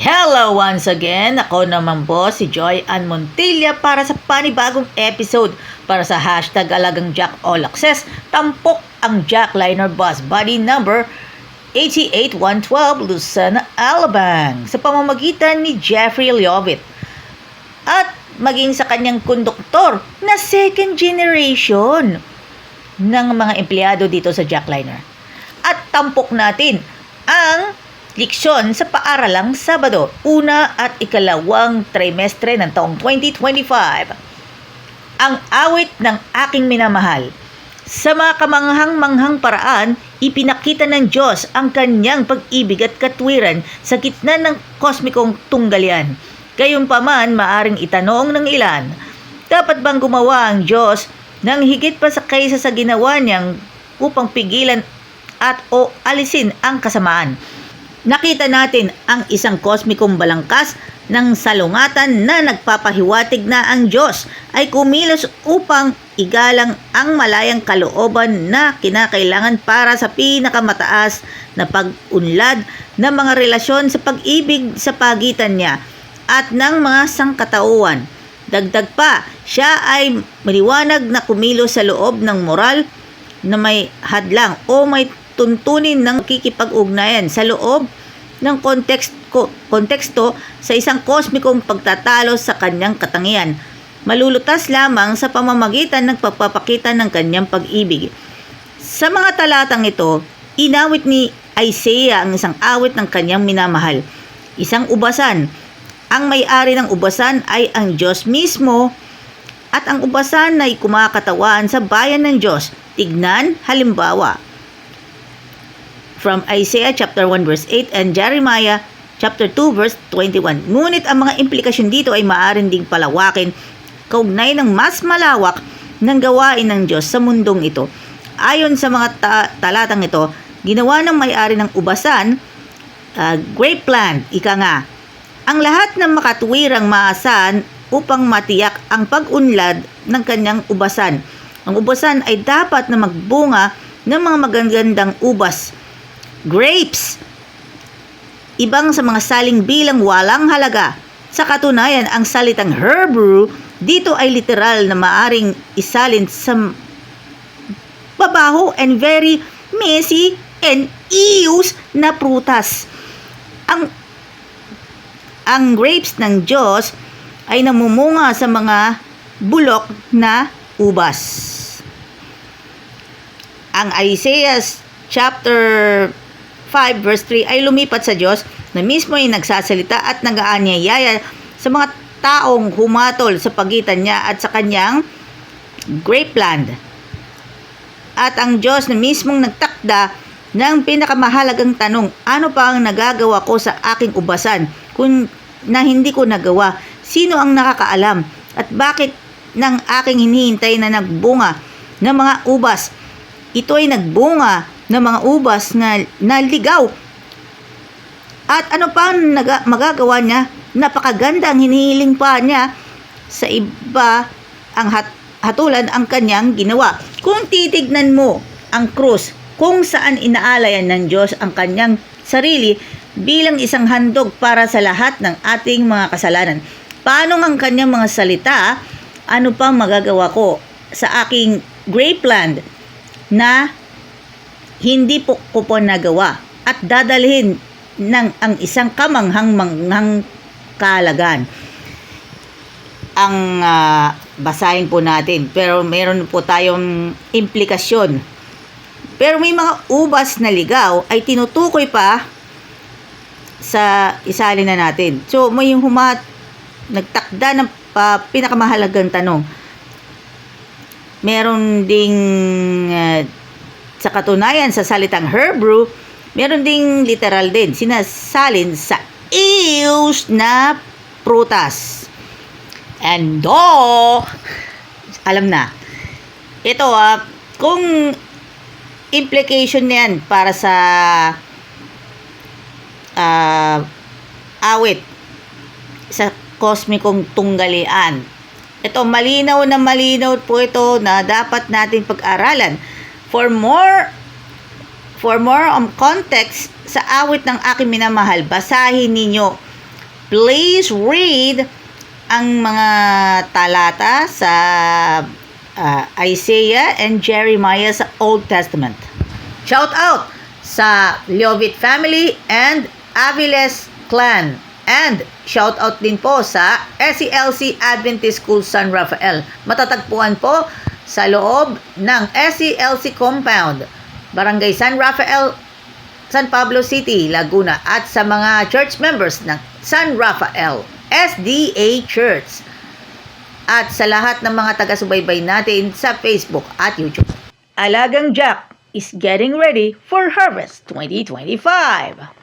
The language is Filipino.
Hello once again, ako naman po si Joy Ann Montilla para sa panibagong episode para sa hashtag Alagang Jack All Access. Tampok ang Jackliner Bus Body Number 88112 Lucena, Alabang sa pamamagitan ni Jeffrey Leovitt at maging sa kanyang konduktor na second generation ng mga empleyado dito sa Jackliner. At tampok natin ang leksyon sa paaralang Sabado, una at ikalawang trimestre ng taong 2025. Ang awit ng aking minamahal. Sa mga kamanghang-manghang paraan, ipinakita ng Diyos ang kanyang pag-ibig at katwiran sa gitna ng kosmikong tunggalian. Gayunpaman, maaring itanong ng ilan, dapat bang gumawa ang Diyos ng higit pa sa kaysa sa ginawa niyang upang pigilan at o alisin ang kasamaan? Nakita natin ang isang kosmikong balangkas ng salungatan na nagpapahiwatig na ang Diyos ay kumilos upang igalang ang malayang kalooban na kinakailangan para sa pinakamataas na pag-unlad ng mga relasyon sa pag-ibig sa pagitan niya at ng mga sangkatauhan. Dagdag pa, siya ay maliwanag na kumilos sa loob ng moral na may hadlang o may tuntunin ng kikipag-ugnayan sa loob ng konteksto sa isang kosmikong pagtatalo sa kanyang katangian. Malulutas lamang sa pamamagitan ng pagpapakita ng kanyang pag-ibig. Sa mga talatang ito, inawit ni Isaiah ang isang awit ng kanyang minamahal. Isang ubasan. Ang may-ari ng ubasan ay ang Diyos mismo at ang ubasan ay kumakatawan sa bayan ng Diyos. Tignan, halimbawa, from Isaiah chapter 1 verse 8 and Jeremiah chapter 2 verse 21. Ngunit ang mga implikasyon dito ay maaaring ding palawakin kaugnay ng mas malawak ng gawain ng Diyos sa mundong ito. Ayon sa mga talatang ito, ginawa ng may-ari ng ubasan, grape plant, ika nga, ang lahat ng makatwirang maasahan upang matiyak ang pag-unlad ng kanyang ubasan. Ang ubasan ay dapat na magbunga ng mga magagandang ubas, grapes, ibang sa mga saling bilang walang halaga. Sa katunayan, ang salitang Hebrew dito ay literal na maaring isalin sa babaho and very messy and eus na prutas. Ang grapes ng Diyos ay namumunga sa mga bulok na ubas. Ang Isaiah chapter 5 verse 3 ay lumipat sa Diyos na mismo ay nagsasalita at nag-aanyaya sa mga taong humatol sa pagitan niya at sa kanyang grape land. At ang Diyos na mismong nagtakda ng pinakamahalagang tanong, ano pa ang nagagawa ko sa aking ubasan kung na hindi ko nagawa? Sino ang nakakaalam? At bakit ng aking hinihintay na nagbunga ng mga ubas? Ito ay nagbunga ng mga ubas na naligaw. At ano pa ang magagawa niya? Napakaganda ang hinihiling pa niya sa iba ang hatulan ang kanyang ginawa. Kung titignan mo ang krus, kung saan inaalayan ng Diyos ang kanyang sarili bilang isang handog para sa lahat ng ating mga kasalanan. Paano ang kanyang mga salita? Ano pang magagawa ko sa aking grape land na hindi po ko po nagawa at dadalhin ng ang isang kamanghang-manghang kaalagaan. Ang basahin po natin, pero meron po tayong implikasyon. Pero may mga ubas na ligaw ay tinutukoy pa sa isalin na natin. So may nagtakda ng pinakamahalagang tanong. Meron ding sa katunayan, sa salitang Hebrew, meron ding literal din, sinasalin sa eus na prutas. And alam na. Ito kung implication niyan para sa awit sa kosmikong tunggalian. Ito, malinaw na malinaw po ito na dapat natin pag-aralan. For more context sa awit ng aking minamahal, basahin ninyo please read ang mga talata sa Isaiah and Jeremiah sa Old Testament. Shout out sa Leovit family and Aviles clan. And shout out din po sa SCLC Adventist School San Rafael. Matatagpuan po sa loob ng SCLC compound, Barangay San Rafael, San Pablo City, Laguna, at sa mga church members ng San Rafael SDA Church at sa lahat ng mga taga-subaybay natin sa Facebook at YouTube. Alagang Jack is getting ready for Harvest 2025.